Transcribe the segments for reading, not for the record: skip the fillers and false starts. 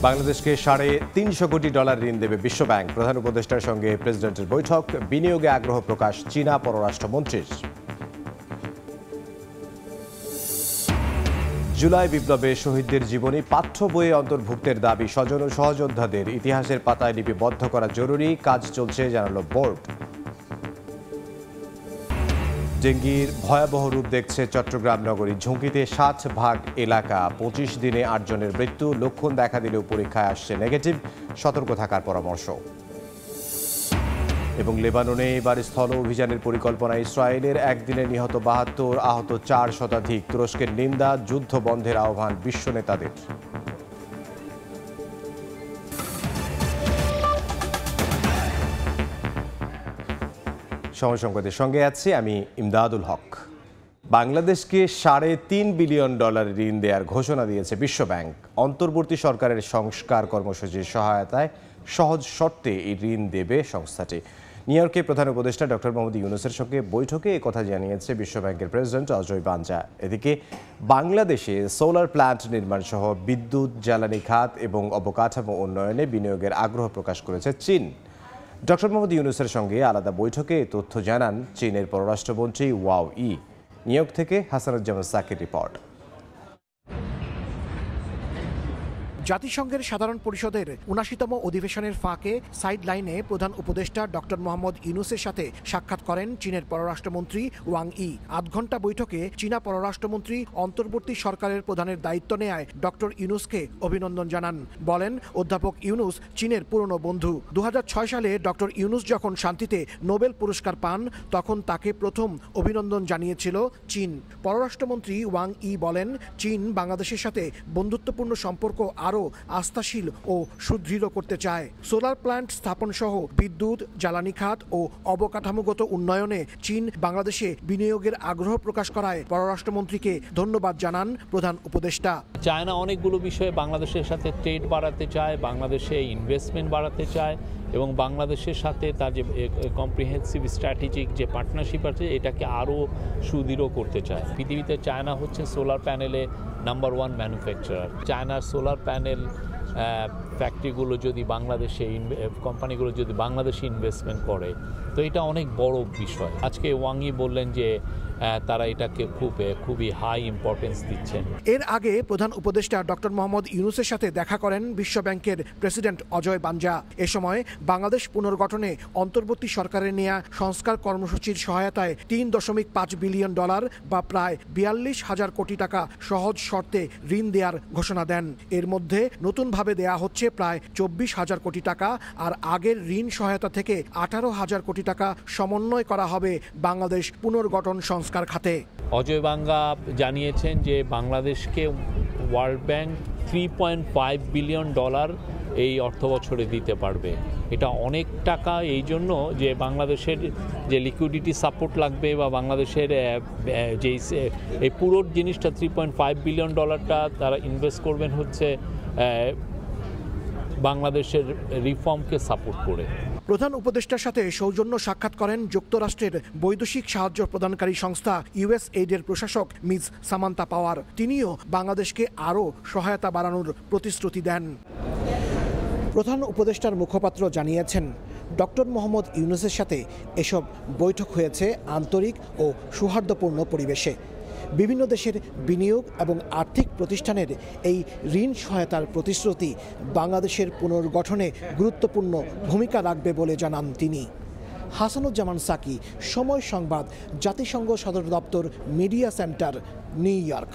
বাংলাদেশকে $350 কোটি ঋণ দেবে বিশ্বব্যাংক। প্রধান উপদেষ্টার সঙ্গে প্রেসিডেন্টের বৈঠক। বিনিয়োগে আগ্রহ প্রকাশ চীনা পররাষ্ট্রমন্ত্রীর। জুলাই বিপ্লবে শহীদদের জীবনী পাঠ্য বইয়ে অন্তর্ভুক্তের দাবি স্বজন ও সহযোদ্ধাদের। ইতিহাসের পাতায় লিপিবদ্ধ করা জরুরি, কাজ চলছে জানালো বোর্ড। ডেঙ্গির ভয়াবহ রূপ দেখছে চট্টগ্রাম নগরী। ঝুঁকিতে 60% এলাকা। 25 দিনে 8 জনের মৃত্যু। লক্ষণ দেখা দিলেও পরীক্ষায় আসছে নেগেটিভ। সতর্ক থাকার পরামর্শ। এবং লেবাননে এবার স্থল অভিযানের পরিকল্পনা ইসরায়েলের। একদিনে নিহত 72, আহত 4 শতাধিক। তুরস্কের নিন্দা, যুদ্ধ বন্ধের আহ্বান বিশ্ব নেতাদের। সময় সংবাদের সঙ্গে আছি আমি ইমদাদুল হক। বাংলাদেশকে $3.5 বিলিয়ন ঋণ দেওয়ার ঘোষণা দিয়েছে বিশ্বব্যাংক। অন্তর্বর্তী সরকারের সংস্কার কর্মসূচির সহায়তায় সহজ শর্তে এই ঋণ দেবে সংস্থাটি। নিউ ইয়র্কে প্রধান উপদেষ্টা ডক্টর মোহাম্মদ ইউনূসের সঙ্গে বৈঠকে একথা জানিয়েছে বিশ্বব্যাংকের প্রেসিডেন্ট অজয় বাঞ্জা। এদিকে বাংলাদেশে সোলার প্ল্যান্ট নির্মাণ সহ বিদ্যুৎ, জ্বালানি খাত এবং অবকাঠামো উন্নয়নে বিনিয়োগের আগ্রহ প্রকাশ করেছে চীন। ডক্টর মোহাম্মদ ইউনূসের সঙ্গে আলাদা বৈঠকে তথ্য জানান চীনের পররাষ্ট্রমন্ত্রী ওয়াও ই। নিউ ইয়র্ক থেকে হাসানুজ্জামান সাকির রিপোর্ট। জাতিসংঘের সাধারণ পরিষদের ৭৯তম অধিবেশনের ফাঁকে সাইড লাইনে প্রধান উপদেষ্টা ডক্টর মোহাম্মদ ইউনূসের সাথে সাক্ষাৎ করেন চীনের পররাষ্ট্রমন্ত্রী ওয়াং ই। আধ ঘণ্টা বৈঠকে চীনা পররাষ্ট্রমন্ত্রী অন্তর্বর্তী সরকারের প্রধানের দায়িত্ব নেয়ায় ডক্টর ইউনূসকে অভিনন্দন জানান। বলেন, অধ্যাপক ইউনূস চীনের পুরনো বন্ধু। ২০০৬ সালে ডক্টর ইউনূস যখন শান্তিতে নোবেল পুরস্কার পান তখন তাকে প্রথম অভিনন্দন জানিয়েছিল চীন। পররাষ্ট্রমন্ত্রী ওয়াং ই বলেন, চীন বাংলাদেশের সাথে বন্ধুত্বপূর্ণ সম্পর্ক আরও আস্থাশীল ও সুদৃঢ় করতে চায়। সোলার প্ল্যান্ট স্থাপন সহ বিদ্যুৎ, জ্বালানি খাত ও অবকাঠামোগত উন্নয়নে চীন বাংলাদেশে বিনিয়োগের আগ্রহ প্রকাশ করায় পররাষ্ট্রমন্ত্রীকে ধন্যবাদ জানান প্রধান উপদেষ্টা। চায়না অনেকগুলো বিষয়ে বাংলাদেশের সাথে ট্রেড বাড়াতে চায়, বাংলাদেশে ইনভেস্টমেন্ট বাড়াতে চায় এবং বাংলাদেশের সাথে তার যে কম্প্রিহেন্সিভ স্ট্র্যাটেজিক যে পার্টনারশিপ আছে এটাকে আরও সুদৃঢ় করতে চায়। পৃথিবীতে চায়না হচ্ছে সোলার প্যানেলে নাম্বার 1 ম্যানুফ্যাকচারার। চায়নার সোলার প্যানেল ফ্যাক্টরিগুলো যদি বাংলাদেশে কোম্পানিগুলো যদি বাংলাদেশে ইনভেস্টমেন্ট করে তো এটা অনেক বড় বিষয়। আজকে ওয়াংই বললেন যে তারা এটাকে খুবই হাই ইম্পর্টেন্স দিচ্ছেন। এর আগে প্রধান উপদেষ্টা ডক্টর মোহাম্মদ ইউনূসের সাথে দেখা করেন বিশ্বব্যাংকের প্রেসিডেন্ট অজয় বাঞ্জা। এ সময় বাংলাদেশ পুনর্গঠনে অন্তর্বর্তী সরকারের নেয়া সংস্কার কর্মসূচির সহায়তায় $3.5 বিলিয়ন বা প্রায় ৪২,০০০ কোটি টাকা সহজ শর্তে ঋণ দেওয়ার ঘোষণা দেন। এর মধ্যে নতুনভাবে দেয়া হচ্ছে প্রায় ২৪,০০০ কোটি টাকা, আর আগের ঋণ সহায়তা থেকে ১৮,০০০ কোটি টাকা সমন্বয় করা হবে বাংলাদেশ পুনর্গঠন সংস্কার খাতে। অজয় বাঙ্গা জানিয়েছেন যে বাংলাদেশকে ওয়ার্ল্ড ব্যাংক $3.5 বিলিয়ন এই অর্থ বছরে দিতে পারবে। এটা অনেক টাকা এই জন্য যে বাংলাদেশের যে লিকুইডিটি সাপোর্ট লাগবে বা বাংলাদেশের যে এই পুরো জিনিসটা $3.5 বিলিয়ন তারা ইনভেস্ট করবেন হচ্ছে বাংলাদেশের রিফর্মকে সাপোর্ট করে। প্রধান উপদেষ্টার সাথে সৌজন্য সাক্ষাৎ করেন যুক্তরাষ্ট্রের বৈদেশিক সাহায্য প্রদানকারী সংস্থা ইউএসএইডের প্রশাসক মিস সামান্তা পাওয়ার। তিনিও বাংলাদেশকে আরও সহায়তা বাড়ানোর প্রতিশ্রুতি দেন। প্রধান উপদেষ্টার মুখপাত্র জানিয়েছেন, ডক্টর মোহাম্মদ ইউনূসের সাথে এসব বৈঠক হয়েছে আন্তরিক ও সৌহার্দ্যপূর্ণ পরিবেশে। বিভিন্ন দেশের বিনিয়োগ এবং আর্থিক প্রতিষ্ঠানের এই ঋণ সহায়তার প্রতিশ্রুতি বাংলাদেশের পুনর্গঠনে গুরুত্বপূর্ণ ভূমিকা রাখবে বলে জানান তিনি। হাসানুজ্জামান সাকি, সময় সংবাদ, জাতিসংঘ সদর দপ্তর, মিডিয়া সেন্টার, নিউ ইয়র্ক।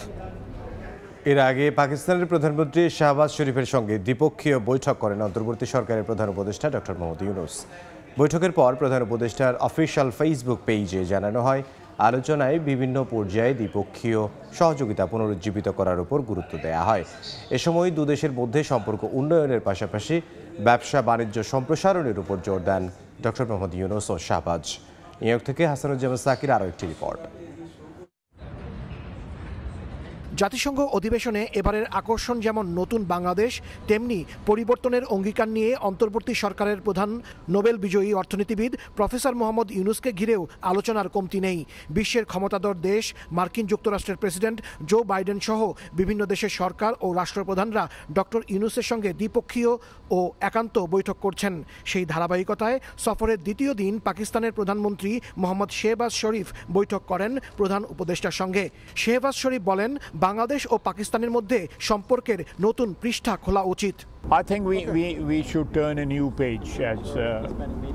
এর আগে পাকিস্তানের প্রধানমন্ত্রী শাহবাজ শরীফের সঙ্গে দ্বিপক্ষীয় বৈঠক করেন অন্তর্বর্তী সরকারের প্রধান উপদেষ্টা ডক্টর মোহাম্মদ ইউনূস। বৈঠকের পর প্রধান উপদেষ্টার অফিসিয়াল ফেসবুক পেজে জানানো হয়, আলোচনায় বিভিন্ন পর্যায়ে দ্বিপক্ষীয় সহযোগিতা পুনরুজ্জীবিত করার উপর গুরুত্ব দেওয়া হয়। এ সময় দুদেশের মধ্যে সম্পর্ক উন্নয়নের পাশাপাশি ব্যবসা বাণিজ্য সম্প্রসারণের উপর জোর দেন ডক্টর মোহাম্মদ ইউনূস ও শাহবাজ। নিউ ইয়র্ক থেকে হাসানুজ্জামান সাকির আরও একটি রিপোর্ট। জাতিসংঘ অধিবেশনে এবারের আকর্ষণ যেমন নতুন বাংলাদেশ, তেমনি পরিবর্তনের অঙ্গীকার নিয়ে অন্তর্বর্তী সরকারের প্রধান নোবেল বিজয়ী অর্থনীতিবিদ প্রফেসর মোহাম্মদ ইউনুসকে ঘিরেও আলোচনার কমতি নেই। বিশ্বের ক্ষমতাধর দেশ মার্কিন যুক্তরাষ্ট্রের প্রেসিডেন্ট জো বাইডেন সহ বিভিন্ন দেশের সরকার ও রাষ্ট্রপ্রধানরা ডক্টর ইউনুসের সঙ্গে দ্বিপক্ষীয় ও একান্ত বৈঠক করছেন। সেই ধারাবাহিকতায় সফরের দ্বিতীয় দিন পাকিস্তানের প্রধানমন্ত্রী মোহাম্মদ শেহবাজ শরীফ বৈঠক করেন প্রধান উপদেষ্টার সঙ্গে। শেহবাজ শরীফ বলেন, বাংলাদেশ ও পাকিস্তানের মধ্যে সম্পর্কের নতুন পৃষ্ঠা খোলা উচিত। I think we should turn a new page, as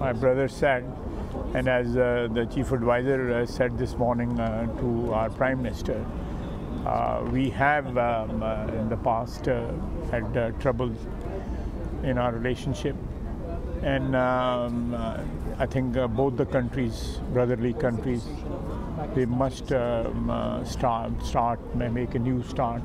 my brother said, and as the chief advisor said this morning to our prime minister. We have in the past had trouble in our relationship, and I think both the countries, brotherly countries, they must make a new start,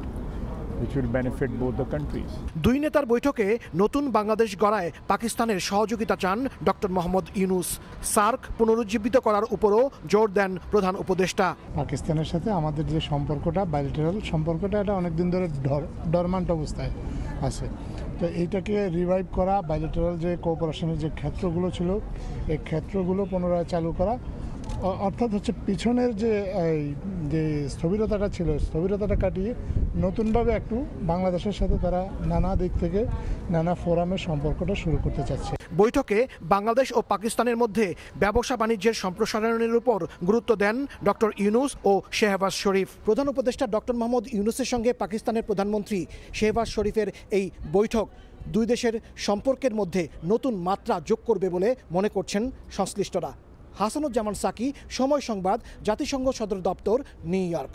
which will benefit both the countries. দুই নেতার বৈঠকে নতুন বাংলাদেশ গড়ায় পাকিস্তানের সহযোগিতা চান doctor Mohammad Yunus. SAARC পুনরুজ্জীবিত করার উপরও জোর দেন প্রধান উপদেষ্টা। পাকিস্তানের সাথে আমাদের যে সম্পর্কটা, বাইলেটারাল সম্পর্কটা, এটা অনেকদিন ধরে ডরমান্ট অবস্থায় আছে। তো এইটাকে রিভাইভ করা, বাইলেটারাল যে কোঅপারেশনের যে ক্ষেত্রগুলো ছিল, এই ক্ষেত্রগুলো পুনরায় চালু করা, অর্থাৎ হচ্ছে পিছনের যে স্থবিরতাটা ছিল, স্থবিরতাটা কাটিয়ে নতুনভাবে একটু বাংলাদেশের সাথে তারা নানা দিক থেকে নানা ফোরামের সম্পর্কটা শুরু করতে চাচ্ছে। বৈঠকে বাংলাদেশ ও পাকিস্তানের মধ্যে ব্যবসা বাণিজ্যের সম্প্রসারণের উপর গুরুত্ব দেন ডক্টর ইউনুস ও শেহবাজ শরীফ। প্রধান উপদেষ্টা ডক্টর মোহাম্মদ ইউনুসের সঙ্গে পাকিস্তানের প্রধানমন্ত্রী শেহবাজ শরীফের এই বৈঠক দুই দেশের সম্পর্কের মধ্যে নতুন মাত্রা যোগ করবে বলে মনে করছেন সংশ্লিষ্টরা। হাসানুজ্জামান সাকি, সময় সংবাদ, জাতিসংঘ সদর দপ্তর, নিউ ইয়র্ক।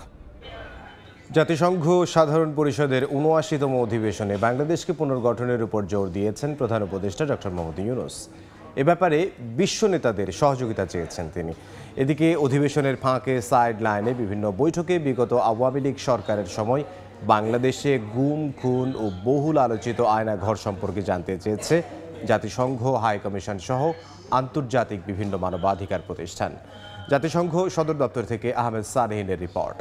জাতিসংঘ সাধারণ পরিষদের ৭৯তম অধিবেশনে বাংলাদেশকে পুনর্গঠনের উপর জোর দিয়েছেন প্রধান উপদেষ্টা ডক্টর মোহাম্মদ ইউনুস। এ ব্যাপারে বিশ্ব নেতাদের সহযোগিতা চেয়েছেন তিনি। এদিকে অধিবেশনের ফাঁকে সাইড লাইনে বিভিন্ন বৈঠকে বিগত আওয়ামী লীগ সরকারের সময় বাংলাদেশে গুম, খুন ও বহুল আলোচিত আয়নাঘর সম্পর্কে জানতে চেয়েছে জাতিসংঘ হাই কমিশন সহ আন্তর্জাতিক বিভিন্ন মানবাধিকার প্রতিষ্ঠান। জাতিসংঘ সদর দপ্তর থেকে আহমেদ সালেহিনের রিপোর্ট।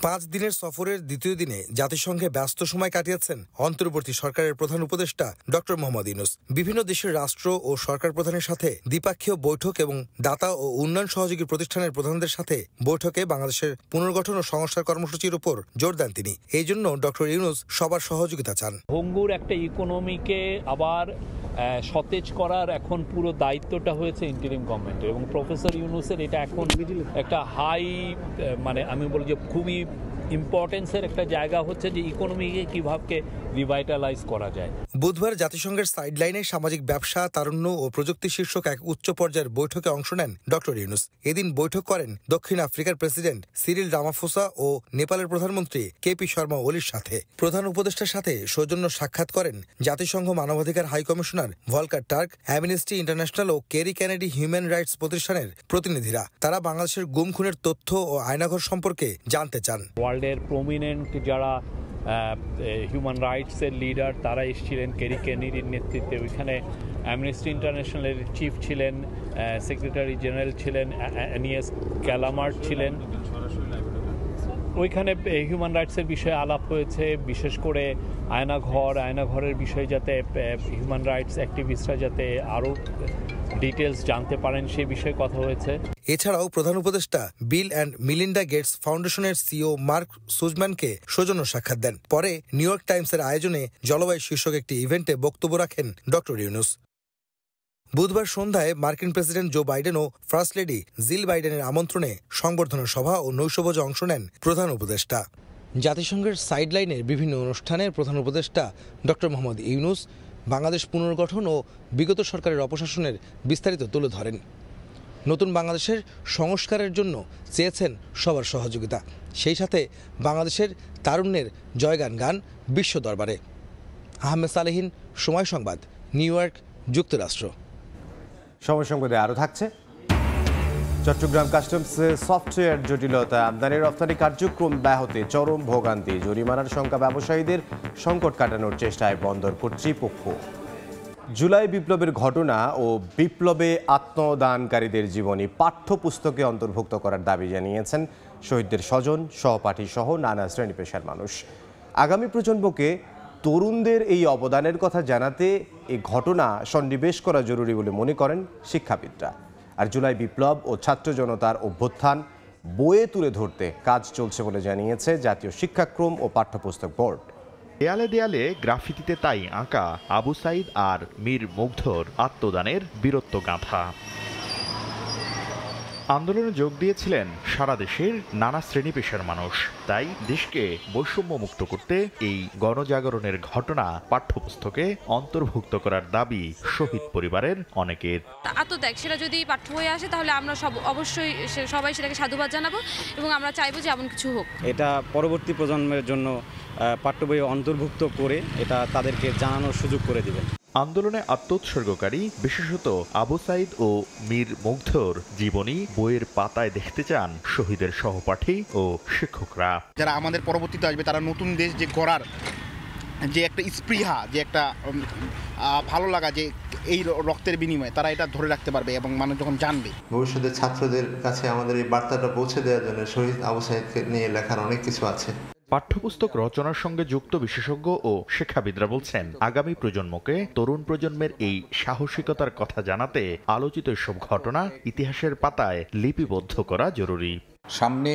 ৫ দিনের সফরের দ্বিতীয় দিনে জাতিসংঘে ব্যস্ত সময় কাটিয়েছেন অন্তর্বর্তী সরকারের প্রধান উপদেষ্টা ডক্টর মোহাম্মদ ইউনুস। বিভিন্ন দেশের রাষ্ট্র ও সরকার প্রধানের সাথে দ্বিপাক্ষীয় বৈঠক এবং দাতা ও উন্নয়ন সহযোগী প্রতিষ্ঠানের প্রধানদের সাথে বৈঠকে বাংলাদেশের পুনর্গঠন ও সংস্কার কর্মসূচির উপর জোর দেন তিনি। এই জন্য ডক্টর ইউনুস সবার সহযোগিতা চান। ভঙ্গুর একটা ইকোনমিকে আবার সতেজ করার এখন পুরো দায়িত্বটা হয়েছে ইন্টারিম গভর্নমেন্টের, এবং প্রফেসর ইউনুসের এটা এখন একটা হাই, মানে আমি বলি যে খুবই ইম্পর্টেন্সের একটা জায়গা হচ্ছে যে ইকোনমিকে কিভাবে রিভাইটালাইজ করা যায়। বুধবার জাতিসংঘের সাইডলাইনে সামাজিক ব্যবসা, তারুণ্য ও প্রযুক্তি শীর্ষক এক উচ্চ পর্যায়ের বৈঠকে অংশ নেন ডক্টর ইউনুস। এদিন বৈঠক করেন দক্ষিণ আফ্রিকার প্রেসিডেন্ট সিরিল রামাফোসা ও নেপালের প্রধানমন্ত্রী কেপি শর্মা ওলির সাথে। প্রধান উপদেষ্টার সাথে সৌজন্য সাক্ষাৎ করেন জাতিসংঘ মানবাধিকার high commissioner Volker টার্ক, amnesty international ও কেরি কেনেডি হিউম্যান রাইটস প্রতিষ্ঠানের প্রতিনিধিরা। তারা বাংলাদেশের গুম খুনের তথ্য ও আয়নাঘর সম্পর্কে জানতে চান। ওয়ার্ল্ডের প্রমিনেন্ট যারা হিউম্যান রাইটসের লিডার তারা এসেছিলেন কেরি কেনেডির নেতৃত্বে। ওইখানে অ্যামনেস্টি ইন্টারন্যাশনালের চিফ ছিলেন, সেক্রেটারি জেনারেল ছিলেন, অ্যানিয়াস ক্যালামার্ট ছিলেন। ওইখানে হিউম্যান রাইটসের বিষয়ে আলাপ হয়েছে, বিশেষ করে আয়নাঘরের বিষয়ে যাতে হিউম্যান রাইটস অ্যাক্টিভিস্টরা যাতে আরও ডিটেলস জানতে পারেন সে বিষয়ে কথা হয়েছে। এছাড়াও প্রধান উপদেষ্টা বিল অ্যান্ড মিলিন্ডা গেটস ফাউন্ডেশনের সিইও মার্ক সুজম্যানকে সৌজন্য সাক্ষাৎ দেন। পরে নিউ ইয়র্ক টাইমসের আয়োজনে জলবায়ু শীর্ষক একটি ইভেন্টে বক্তব্য রাখেন ডক্টর ইউনুস। বুধবার সন্ধ্যায় মার্কিন প্রেসিডেন্ট জো বাইডেন ও ফার্স্ট লেডি জিল বাইডেনের আমন্ত্রণে সংবর্ধনা সভা ও নৈশভোজে অংশ নেন প্রধান উপদেষ্টা। জাতিসংঘের সাইডলাইনের বিভিন্ন অনুষ্ঠানে প্রধান উপদেষ্টা ডক্টর মোহাম্মদ ইউনুস বাংলাদেশ পুনর্গঠন ও বিগত সরকারের অপশাসনের বিস্তারিত তুলে ধরেন। নতুন বাংলাদেশের সংস্কারের জন্য চেয়েছেন সবার সহযোগিতা, সেই সাথে বাংলাদেশের তারুণ্যের জয়গান গান বিশ্ব দরবারে। আহমেদ সালেহিন, সময় সংবাদ, নিউ ইয়র্ক, যুক্তরাষ্ট্র। সময় সংবাদে আরও থাকছে। চট্টগ্রাম কাস্টমসে সফটওয়্যার জটিলতা, আমদানি রপ্তানি কার্যক্রম ব্যাহতে চরম ভোগান্তি, জরিমানার সংখ্যা ব্যবসায়ীদের সংকট কাটানোর চেষ্টায় বন্দর কর্তৃপক্ষ। জুলাই বিপ্লবের ঘটনা ও বিপ্লবে আত্মদানকারীদের জীবনী পাঠ্যপুস্তকে অন্তর্ভুক্ত করার দাবি জানিয়েছেন শহীদদের স্বজন, সহপাঠী সহ নানা শ্রেণী পেশার মানুষ। আগামী প্রজন্মকে তরুণদের এই অবদানের কথা জানাতে এই ঘটনা সন্নিবেশ করা জরুরি বলে মনে করেন শিক্ষাবিদরা। আর জুলাই বিপ্লব ও ছাত্র জনতার অভ্যুত্থান বইয়ে তুলে ধরতে কাজ চলছে বলে জানিয়েছে জাতীয় শিক্ষাক্রম ও পাঠ্যপুস্তক বোর্ড। দেয়ালে দেয়ালে গ্রাফিতিতে তাই আঁকা আবু সাইদ আর মীর মুগ্ধর আত্মদানের বীরত্বগাথা। আন্দোলনে যোগ দিয়েছিলেন সারা দেশের নানা শ্রেণী পেশার মানুষ। তাই দেশকে বৈষম্য মুক্ত করতে এই গণজাগরণের ঘটনা পাঠ্যপুস্তকে অন্তর্ভুক্ত করার দাবি শহীদ পরিবারের অনেকের। আত্মত্যাগ সেটা যদি পাঠ্য হয়ে আসে তাহলে আমরা অবশ্যই সবাই সেটাকে সাধুবাদ জানাবো এবং আমরা চাইবো যে এমন কিছু হোক। এটা পরবর্তী প্রজন্মের জন্য পাঠ্য বইয়ে অন্তর্ভুক্ত করে এটা তাদেরকে জানানোর সুযোগ করে দিবেন। আন্দোলনে আত্মোৎসর্গকারী বিশেষত আবু সাইদ ও মীর মুগ্ধর জীবনী বইয়ের পাতায় দেখতে চান শহীদের সহপাঠী ও শিক্ষকরা। যারা আমাদের পরবর্তীতে আসবে তারা নতুন দেশ যে গড়ার যে একটা স্পৃহা, যে একটা ভালো লাগা যে এই রক্তের বিনিময়ে তারা এটা ধরে রাখতে পারবে এবং মানুষ যখন জানবে। ভবিষ্যতে ছাত্রদের কাছে আমাদের এই বার্তাটা পৌঁছে দেওয়ার জন্য শহীদ আবু সাইদকে নিয়ে লেখার অনেক কিছু আছে। পাঠ্যপুস্তক রচনার সঙ্গে যুক্ত বিশেষজ্ঞ ও শিক্ষাবিদরা বলছেন, আগামী প্রজন্মকে তরুণ প্রজন্মের এই সাহসিকতার কথা জানাতে আলোচিত এসব ঘটনা ইতিহাসের পাতায় লিপিবদ্ধ করা জরুরি। সামনে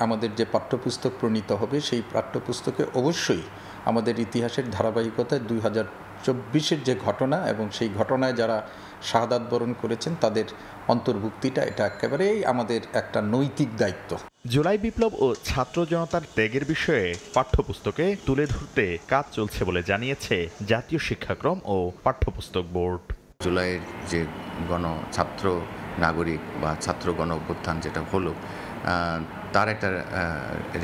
আমাদের যে পাঠ্যপুস্তক প্রণীত হবে সেই পাঠ্যপুস্তকে অবশ্যই আমাদের ইতিহাসের ধারাবাহিকতায় 2024-এর যে ঘটনা এবং সেই ঘটনায় যারা শাহাদাত বরণ করেছেন তাদের অন্তর্ভুক্তিটা এটা একেবারেই আমাদের একটা নৈতিক দায়িত্ব। জুলাই বিপ্লব ও ছাত্র জনতার ত্যাগের বিষয়ে পাঠ্যপুস্তকে তুলে ধরতে কাজ চলছে বলে জানিয়েছে জাতীয় শিক্ষাক্রম ও পাঠ্যপুস্তক বোর্ড। জুলাইয়ের যে ছাত্র নাগরিক বা ছাত্র গণ অভ্যুত্থান যেটা হলো তার একটা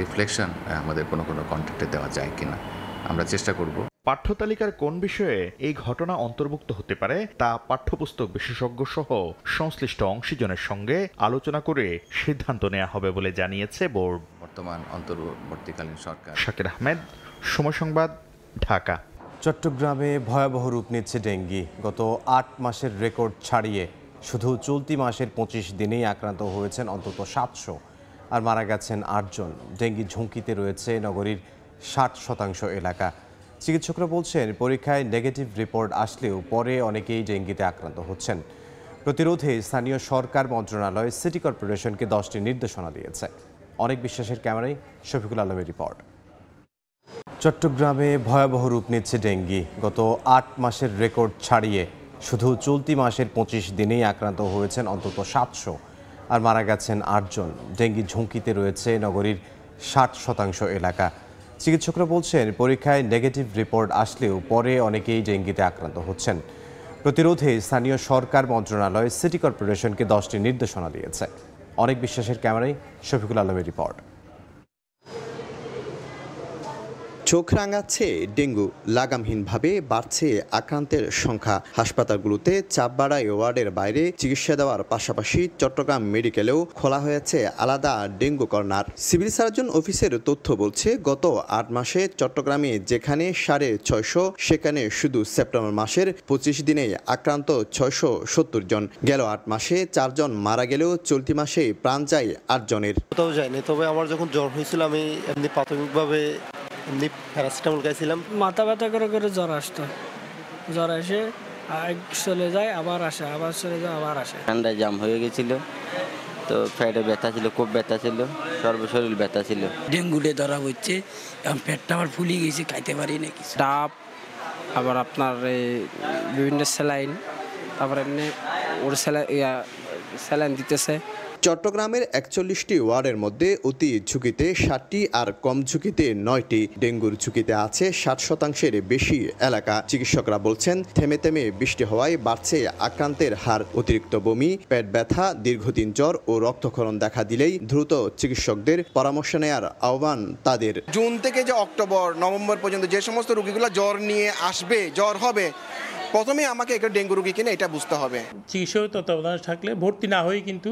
রিফ্লেকশন আমাদের কোনো কন্টেন্টে দেওয়া যায় কিনা আমরা চেষ্টা করব। পাঠ্যতালিকার কোন বিষয়ে এই ঘটনা অন্তর্ভুক্ত হতে পারে তা পাঠ্যপুস্তক বিশেষজ্ঞ সহ সংশ্লিষ্ট অংশীজনের সঙ্গে আলোচনা করে সিদ্ধান্ত নেওয়া হবে বলে জানিয়েছে বোর্ড। বর্তমান অন্তর্বর্তীকালীন সরকার। শাকির আহমেদ, সময় সংবাদ, ঢাকা। চট্টগ্রামে ভয়াবহ রূপ নিচ্ছে ডেঙ্গি। গত 8 মাসের রেকর্ড ছাড়িয়ে শুধু চলতি মাসের 25 দিনেই আক্রান্ত হয়েছেন অন্তত 700 আর মারা গেছেন 8 জন। ডেঙ্গি ঝুঁকিতে রয়েছে নগরীর 60% এলাকা। চিকিৎসকরা বলছেন, পরীক্ষায় নেগেটিভ রিপোর্ট আসলেও পরে অনেকেই ডেঙ্গিতে আক্রান্ত হচ্ছেন। প্রতিরোধে স্থানীয় সরকার মন্ত্রণালয় সিটি কর্পোরেশনকে 10টি নির্দেশনা দিয়েছে। অনেক বিশ্বাসের ক্যামেরায় শফিকুল আলমের রিপোর্ট। চট্টগ্রামে ভয়াবহ রূপ নিচ্ছে ডেঙ্গি। গত 8 মাসের রেকর্ড ছাড়িয়ে শুধু চলতি মাসের 25 দিনেই আক্রান্ত হয়েছেন অন্তত 700 আর মারা গেছেন 8 জন। ডেঙ্গি ঝুঁকিতে রয়েছে নগরীর 60% এলাকা। চিকিৎসকরা বলছেন, পরীক্ষায় নেগেটিভ রিপোর্ট আসলেও পরে অনেকেই ডেঙ্গিতে আক্রান্ত হচ্ছেন। প্রতিরোধে স্থানীয় সরকার মন্ত্রণালয় সিটি কর্পোরেশনকে 10টি নির্দেশনা দিয়েছে। অনেক বিশ্বাসের ক্যামেরায় শফিকুল আলমের রিপোর্ট। চোখ রাঙাচ্ছে ডেঙ্গু। লাগামহীনভাবে বাড়ছে আক্রান্তের সংখ্যা। হাসপাতালগুলোতে চাপ বাড়ায় ওয়ার্ডের বাইরে চিকিৎসা দেওয়ার পাশাপাশি চট্টগ্রাম মেডিকেলেও খোলা হয়েছে আলাদা ডেঙ্গু কর্নার। সিভিল সার্জন অফিসের তথ্য বলছে, গত 8 মাসে চট্টগ্রামে যেখানে 650 সেখানে শুধু সেপ্টেম্বর মাসের 25 দিনে আক্রান্ত 670 জন। গেল 8 মাসে 4 জন মারা গেলেও চলতি মাসে প্রাণ যায় 8 জনের। কোথাও যায়নি, তবে আমার যখন জ্বর হয়েছিল আমি এমনি প্রাথমিকভাবে প্যারাসিটামল খাইছিলাম। মাথা ব্যথা করে জ্বর আসতো, জ্বর এসে চলে যায়, আবার আসে, আবার চলে যায়, আবার আসে। ঠান্ডায় জাম হয়ে গেছিল, তো পেটে ব্যথা ছিল, খুব ব্যথা ছিল, সর্বশরীর ব্যথা ছিল। ডেঙ্গুতে ধরা হচ্ছে, পেটটা আমার ফুলে গেছে, খাইতে পারি না কিছু। ডাব, আবার আপনার বিভিন্ন স্যালাইন, তারপর এমনি ওর স্যালাইন দিতেছে। চট্টগ্রামের 41টি ওয়ার্ডের মধ্যে অতি ঝুঁকিতে 60টি আর কম ঝুঁকিতে 9টি। ডেঙ্গুর ঝুঁকিতে আছে 60%-এর বেশি এলাকা। চিকিৎসকরা বলছেন, থেমে থেমে বৃষ্টি হওয়ায় বাড়ছে আক্রান্তের হার। অতিরিক্ত বমি, পেট ব্যথা, দীর্ঘদিন জ্বর ও রক্তক্ষরণ দেখা দিলেই দ্রুত চিকিৎসকদের পরামর্শ নেওয়ার আহ্বান তাদের। জুন থেকে যে অক্টোবর নভেম্বর পর্যন্ত যে সমস্ত রোগীগুলো জ্বর নিয়ে আসবে, জ্বর হবে, প্রথমে আমাকে একটা ডেঙ্গু রোগী কিনা এটা বুঝতে হবে। চিকিৎসক তত্ত্বাবধানে থাকলে ভর্তি না হয়ে কিন্তু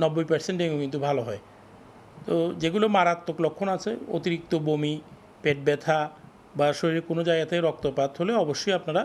90% ডেঙ্গু কিন্তু ভালো হয়। তো যেগুলো মারাত্মক লক্ষণ আছে, অতিরিক্ত বমি, পেট ব্যথা বা শরীরের কোনো জায়গাতে রক্তপাত হলে অবশ্যই আপনারা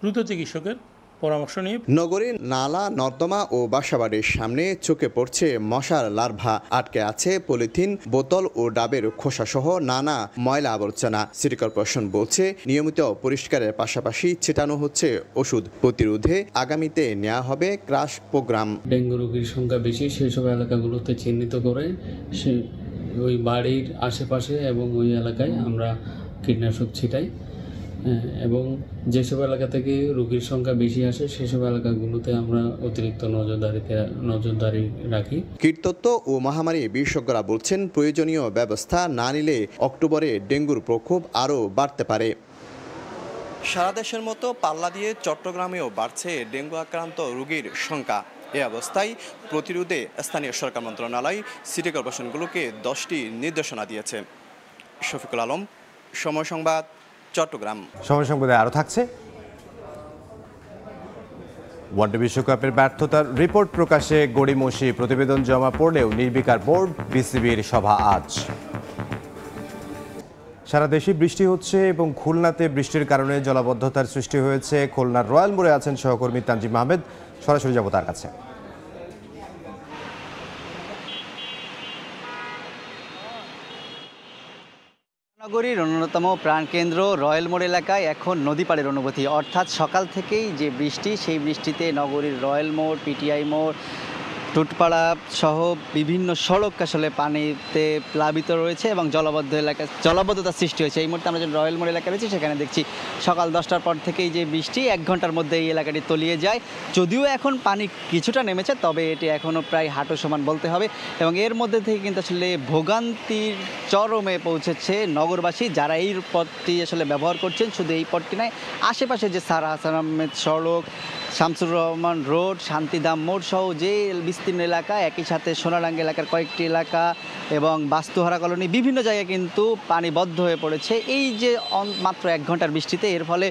দ্রুত চিকিৎসকের পরামর্শ নিয়ে। নগরীর নালা, নর্দমা ও বাসাবাড়ির সামনে চোখে পড়ছে মশার লার্ভা। আটকে আছে পলিথিন, বোতল ও ডাবের খোসাসহ নানা ময়লা আবর্জনা। সিটি কর্পোরেশন বলছে, নিয়মিত পরিষ্কারের পাশাপাশি ছেটানো হচ্ছে ওষুধ। প্রতিরোধে আগামীতে নেওয়া হবে ক্রাশ প্রোগ্রাম। ডেঙ্গু রোগীর সংখ্যা বেশি সেই সব এলাকাগুলোতে চিহ্নিত করে ওই বাড়ির আশেপাশে এবং ওই এলাকায় আমরা কীটনাশক ছিটাই, এবং যেসব এলাকা থেকে রোগীর সংখ্যা বেশি আসে সেসব এলাকাগুলোতে আমরা অতিরিক্ত নজরদারি রাখি। কীটতত্ত্ব ও মহামারী বিশেষজ্ঞরা বলছেন, প্রয়োজনীয় ব্যবস্থা না নিলে অক্টোবরে ডেঙ্গুর প্রকোপ আরও বাড়তে পারে। সারা দেশের মতো পাল্লা দিয়ে চট্টগ্রামেও বাড়ছে ডেঙ্গু আক্রান্ত রোগীর সংখ্যা। এই অবস্থায় প্রতিরোধে স্থানীয় সরকার মন্ত্রণালয় সিটি কর্পোরেশনগুলোকে 10টি নির্দেশনা দিয়েছে। শফিকুল আলম, সময় সংবাদ, চট্টগ্রাম। সময় সংবাদে আরও থাকছে, ওয়ানডে বিশ্বকাপের ব্যর্থতার রিপোর্ট প্রকাশে গড়িমসি প্রতিবেদন জমা পড়লেও নির্বিকার বোর্ড, বিসিবির সভা আজ। সারা দেশে বৃষ্টি হচ্ছে এবং খুলনাতে বৃষ্টির কারণে জলাবদ্ধতার সৃষ্টি হয়েছে। খুলনার রয়্যাল মোড়ে আছেন সহকর্মী তানজিম আহমেদ, সরাসরি যাব তার কাছে। নগরীর অন্যতম প্রাণকেন্দ্র রয়্যাল মোড় এলাকায় এখন নদী পাড়ের অনুভূতি, অর্থাৎ সকাল থেকেই যে বৃষ্টি, সেই বৃষ্টিতে নগরীর রয়্যাল মোড়, পিটিআই মোড়, টুটপাড়া সহ বিভিন্ন সড়ক আসলে পানিতে প্লাবিত রয়েছে এবং জলাবদ্ধতার সৃষ্টি হয়েছে। এই মুহূর্তে আমরা যে রয়্যাল মোড় এলাকা রয়েছে সেখানে দেখছি সকাল 10টার পর থেকেই যে বৃষ্টি 1 ঘন্টার মধ্যে এই এলাকাটি তলিয়ে যায়। যদিও এখন পানি কিছুটা নেমেছে, তবে এটি এখনও প্রায় হাঁটু সমান বলতে হবে, এবং এর মধ্যে থেকে কিন্তু আসলে ভোগান্তির চরমে পৌঁছেছে নগরবাসী, যারা এই পথটি আসলে ব্যবহার করছেন। শুধু এই পথটি নয়, আশেপাশে যে স্যার হাসান আহমেদ সড়ক, শামসুর রহমান রোড, শান্তিধাম মোড় সহ যে বিস্তীর্ণ এলাকা, একই সাথে সোনাডাঙ্গা এলাকার কয়েকটি এলাকা এবং বাস্তুহারা কলোনি, বিভিন্ন জায়গায় কিন্তু পানিবদ্ধ হয়ে পড়েছে এই যে মাত্র 1 ঘন্টার বৃষ্টিতে। এর ফলে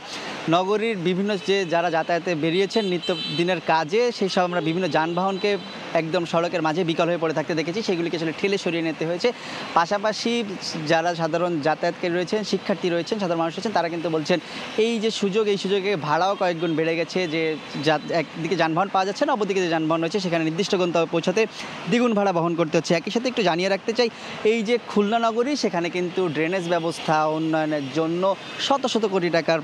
নগরীর বিভিন্ন যারা যাতায়াতে বেরিয়েছেন নিত্যদিনের কাজে, সেই সব আমরা বিভিন্ন যানবাহনকে একদম সড়কের মাঝে বিকল হয়ে পড়ে থাকতে দেখেছি, সেগুলিকে আসলে ঠেলে সরিয়ে নিতে হয়েছে। পাশাপাশি যারা সাধারণ যাতায়াতকারী রয়েছেন, শিক্ষার্থী রয়েছেন, সাধারণ মানুষ রয়েছেন, তারা কিন্তু বলছেন এই যে সুযোগ, এই সুযোগে ভাড়াও কয়েক গুণ বেড়ে গেছে। যে একদিকে যানবাহন পাওয়া যাচ্ছে না, অপরদিকে যে যানবাহন রয়েছে সেখানে নির্দিষ্ট গন্তব্যে পৌঁছাতে দ্বিগুণ ভাড়া বহন করতে হচ্ছে। একই সাথে একটু জানিয়ে রাখতে চাই, এই যে খুলনা নগরী, সেখানে কিন্তু ড্রেনেজ ব্যবস্থা উন্নয়নের জন্য শত শত কোটি টাকার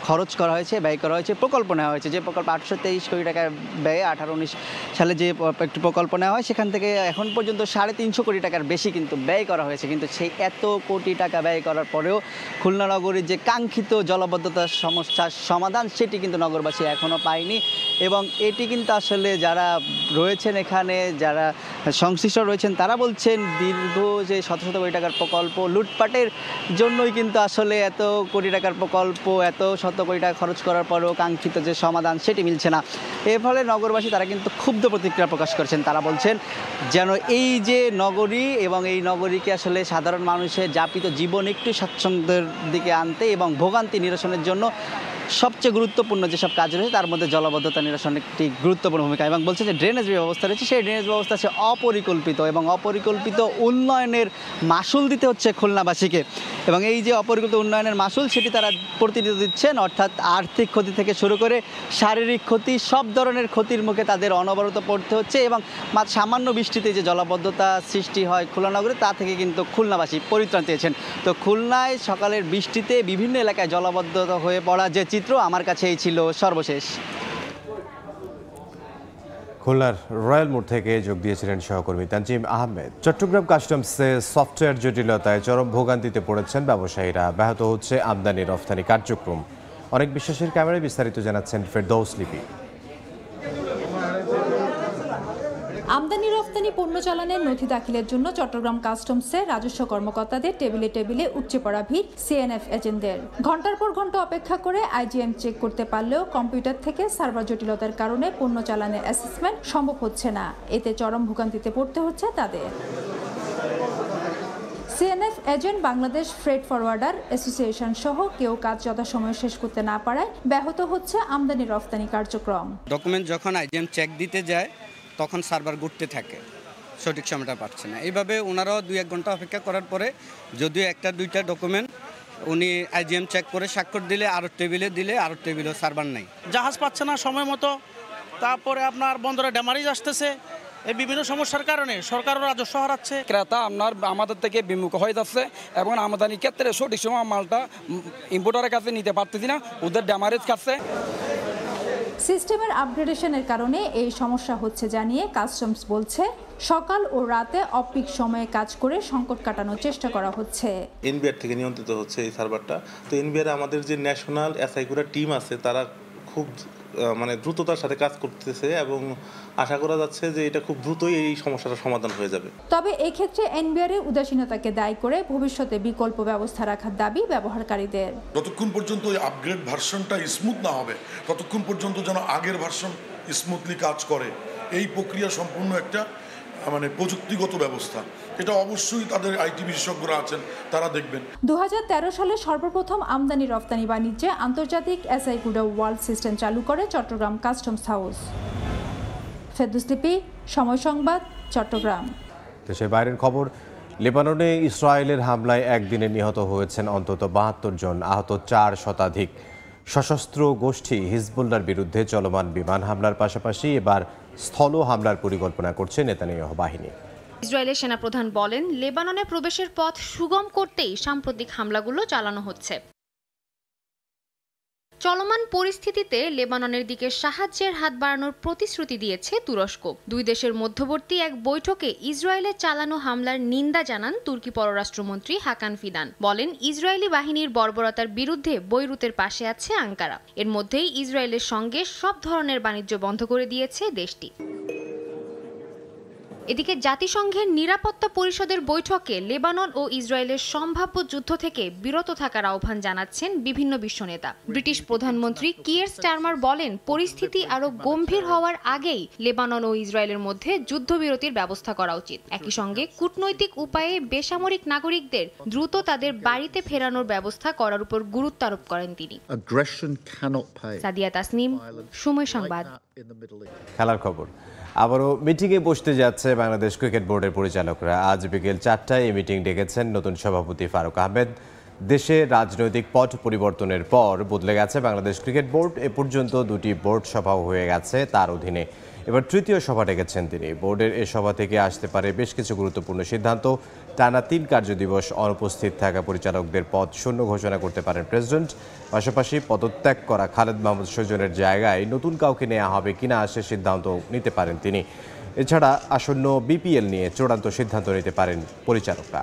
খরচ করা হয়েছে, ব্যয় করা হয়েছে, প্রকল্প নেওয়া হয়েছে। যে প্রকল্প 823 কোটি টাকার ব্যয়ে 18-19 সালে যে একটি প্রকল্প নেওয়া হয়, সেখান থেকে এখন পর্যন্ত 350 কোটি টাকার বেশি কিন্তু ব্যয় করা হয়েছে। কিন্তু সেই এত কোটি টাকা ব্যয় করার পরেও খুলনা নগরীর যে কাঙ্ক্ষিত জলাবদ্ধতার সমস্যার সমাধান, সেটি কিন্তু নগরবাসী এখনও পায়নি। এবং এটি কিন্তু আসলে যারা রয়েছেন এখানে, যারা সংশ্লিষ্ট রয়েছেন, তারা বলছেন দীর্ঘ যে শত শত কোটি টাকার প্রকল্প লুটপাটের জন্যই কিন্তু আসলে এত কোটি টাকার প্রকল্প, এত শত কোটি টাকা খরচ করার পরেও কাঙ্ক্ষিত যে সমাধান সেটি মিলছে না। এর ফলে নগরবাসী তারা কিন্তু ক্ষুব্ধ প্রতিক্রিয়া প্রকাশ করছেন। তারা বলছেন যেন এই যে নগরী এবং এই নগরীকে আসলে সাধারণ মানুষের যাপিত জীবন একটু স্বাচ্ছন্দ্যের দিকে আনতে এবং ভোগান্তি নিরসনের জন্য সবচেয়ে গুরুত্বপূর্ণ যেসব কাজ রয়েছে তার মধ্যে জলাবদ্ধতা নিরসন একটি গুরুত্বপূর্ণ ভূমিকা। এবং বলছে যে ড্রেনেজ ব্যবস্থা রয়েছে, সেই ড্রেনেজ ব্যবস্থা আছে অপরিকল্পিত, এবং অপরিকল্পিত উন্নয়নের মাসুল দিতে হচ্ছে খুলনাবাসীকে। এবং এই যে অপরিকল্পিত উন্নয়নের মাসুল, সেটি তারা প্রতিনিধিত্ব দিচ্ছেন, অর্থাৎ আর্থিক ক্ষতি থেকে শুরু করে শারীরিক ক্ষতি, সব ধরনের ক্ষতির মুখে তাদের অনবরত পড়তে হচ্ছে। এবং সামান্য বৃষ্টিতে যে জলাবদ্ধতা সৃষ্টি হয় খুলনা নগরে, তা থেকে কিন্তু খুলনাবাসী পরিত্রাণ পেয়েছেন। তো খুলনায় সকালের বৃষ্টিতে বিভিন্ন এলাকায় জলাবদ্ধতা হয়ে পড়া যে চিত্র, আমার কাছে এই ছিল সর্বশেষ। খুলনার রয়্যাল মোড় থেকে যোগ দিয়েছিলেন সহকর্মী তানজিম আহমেদ। চট্টগ্রাম কাস্টমসে সফটওয়্যার জটিলতায় চরম ভোগান্তিতে পড়েছেন ব্যবসায়ীরা। ব্যাহত হচ্ছে আমদানি রফতানি কার্যক্রম। অনেক বিশ্বাসের ক্যামেরায় বিস্তারিত জানাচ্ছেন ফেরদৌস লিপি। আমদানি রফতানি পণ্য চালানের নথি দাখিলের জন্য চট্টগ্রাম কাস্টমসে রাজস্ব কর্মকর্তাদের টেবিলে টেবিলে উপচে পড়া ভিড় সিএনএফ এজেন্টদের। ঘন্টার পর ঘন্টা অপেক্ষা করে আইজিএম চেক করতে পারলেও কম্পিউটার থেকে সার্ভার জটিলতার কারণে পণ্য চালানের অ্যাসেসমেন্ট সম্ভব হচ্ছে না। এতে চরম ভোগান্তিতে পড়তে হচ্ছে তাদের। CNF agent Bangladesh freight forwarder association সহ কেউ কাজ যথাসময়ে শেষ করতে না পারায় ব্যাহত হচ্ছে আমদানি রফতানি কার্যক্রম। ডকুমেন্ট যখন আইজিএম চেক দিতে যায় তখন সার্ভার ঘুরতে থাকে, সঠিক সময়টা পাচ্ছে না। এইভাবে ওনারাও 2-1 ঘন্টা অপেক্ষা করার পরে যদিও 1-2টা ডকুমেন্ট উনি আইজিএম চেক করে স্বাক্ষর দিলে আরও টেবিলে দিলে আরও টেবিলেও সার্ভার নাই। জাহাজ পাচ্ছে না সময় মতো, তারপরে আপনার বন্দরে ড্যামারেজ আসতেছে, এই বিভিন্ন সমস্যার কারণে সরকারও রাজস্ব হারাচ্ছে। ক্রেতা আমাদের থেকে বিমুখ হয়ে যাচ্ছে এবং আমদানির ক্ষেত্রে সঠিক সময় মালটা ইম্পোর্টারের কাছে নিতে পারতেছি না, ওদের ড্যামারেজ খাচ্ছে। সিস্টেমের আপগ্রেডেশনের কারণে এই সমস্যা হচ্ছে জানিয়ে কাস্টমস বলছে, সকাল ও রাতে অফ পিক সময়ে কাজ করে সংকট কাটানোর চেষ্টা করা হচ্ছে। এনবিআর থেকে নিয়ন্ত্রিত হচ্ছে এই সার্ভারটা। তো এনবিআর আমাদের যে ন্যাশনাল এসআইকুরা টিম আছে তারা খুব দ্রুততার সাথে কাজ করতেছে এবং আশা করা যাচ্ছে যে এটা খুব দ্রুতই এই সমস্যাটার সমাধান হয়ে যাবে। তবে এক্ষেত্রে এনবিআর এর উদাসীনতাকে দায়ী করে ভবিষ্যতে বিকল্প ব্যবস্থা রাখার দাবি ব্যবহারকারীদের। যতক্ষণ পর্যন্ত ওই আপগ্রেড ভার্সনটা স্মুথ না হবে ততক্ষণ পর্যন্ত যেন আগের ভার্সন স্মুথলি কাজ করে, এই প্রক্রিয়া সম্পূর্ণ একটা প্রযুক্তিগত ব্যবস্থা। এটা অবশ্যই তাদের আইটি বিশেষজ্ঞরা আছেন তারা দেখবেন। 2013 সালে সর্বপ্রথম আমদানি রপ্তানি বাণিজ্যে আন্তর্জাতিক এসআইকুডা ওয়ার্ল্ড সিস্টেম চালু করে চট্টগ্রাম কাস্টমস হাউস। ফেরদৌস লিপি, সময় সংবাদ, চট্টগ্রাম। দেশের বাইরের খবর, লেবাননে ইসরায়েলের হামলায় একদিনে নিহত হয়েছেন অন্তত 72 জন, আহত 4 শতাধিক। সশস্ত্র গোষ্ঠী হিজবুল্লাহর বিরুদ্ধে চলমান বিমান হামলার পাশাপাশি এবার স্থল হামলার পরিকল্পনা করছে নেতানিয়াহু বাহিনী। ইসরায়েলের সেনাপ্রধান বলেন, লেবাননে প্রবেশের পথ সুগম করতেই সাম্প্রতিক হামলাগুলো চালানো হচ্ছে। চলমান পরিস্থিতিতে লেবাননের দিকে সাহায্যের হাত বাড়ানোর প্রতিশ্রুতি দিয়েছে তুরস্ক। দুই দেশের মধ্যবর্তী এক বৈঠকে ইসরায়েলে চালানো হামলার নিন্দা জানান তুর্কি পররাষ্ট্রমন্ত্রী হাকান ফিদান। বলেন, ইসরায়েলি বাহিনীর বর্বরতার বিরুদ্ধে বৈরুতের পাশে আছে আঙ্কারা। এর মধ্যেই ইসরায়েলের সঙ্গে সব ধরনের বাণিজ্য বন্ধ করে দিয়েছে দেশটি। এদিকে জাতিসংঘের নিরাপত্তা পরিষদের বৈঠকে লেবানন ও ইসরায়েলের সম্ভাব্য যুদ্ধ থেকে বিরত থাকার আহ্বান জানাচ্ছেন বিভিন্ন বিশ্ব নেতা। ব্রিটিশ প্রধানমন্ত্রী কিয়ার স্টারমার বলেন, পরিস্থিতি আরও গম্ভীর হওয়ার আগেই লেবানন ও ইসরায়েলের মধ্যে যুদ্ধবিরতির ব্যবস্থা করা উচিত। একই সঙ্গে কূটনৈতিক উপায়ে বেসামরিক নাগরিকদের দ্রুত তাদের বাড়িতে ফেরানোর ব্যবস্থা করার উপর গুরুত্ব আরোপ করেন তিনি। সাদিয়া তাসনিম, সময় সংবাদ। খেলার খবর, আবারও মিটিংয়ে বসতে যাচ্ছে বাংলাদেশ ক্রিকেট বোর্ডের পরিচালকরা। আজ বিকেল 4টায় এই মিটিং ডেকেছেন নতুন সভাপতি ফারুক আহমেদ। দেশে রাজনৈতিক পট পরিবর্তনের পর বদলে গেছে বাংলাদেশ ক্রিকেট বোর্ড। এ পর্যন্ত 2টি বোর্ড সভাও হয়ে গেছে তার অধীনে। এবার 3য় সভা ডেকেছেন তিনি। বোর্ডের এ সভা থেকে আসতে পারে বেশ কিছু গুরুত্বপূর্ণ সিদ্ধান্ত। টানা 3 কার্যদিবস অনুপস্থিত থাকা পরিচালকদের পদ শূন্য ঘোষণা করতে পারেন প্রেসিডেন্ট। পাশাপাশি পদত্যাগ করা খালেদ মাহমুদ সুজনের জায়গায় নতুন কাউকে নেওয়া হবে কিনা সে সিদ্ধান্ত নিতে পারেন তিনি। এছাড়া আসন্ন বিপিএল নিয়ে চূড়ান্ত সিদ্ধান্ত নিতে পারেন পরিচালকরা।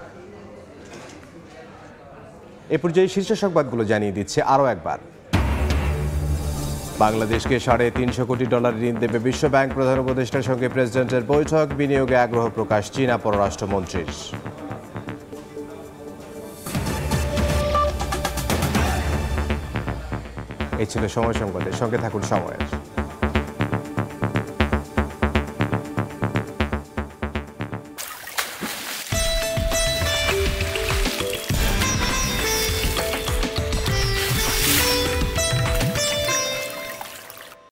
এ পর্যায়ে শীর্ষ সংবাদগুলো জানিয়ে দিচ্ছে আরও একবার। বাংলাদেশকে $350 কোটি ঋণ দেবে বিশ্বব্যাংক। প্রধান উপদেষ্টার সঙ্গে প্রেসিডেন্টের বৈঠক, বিনিয়োগে আগ্রহ প্রকাশ চীনা পররাষ্ট্রমন্ত্রীর। এই ছিল সময় সংবাদের, সঙ্গে থাকুন সময়ের।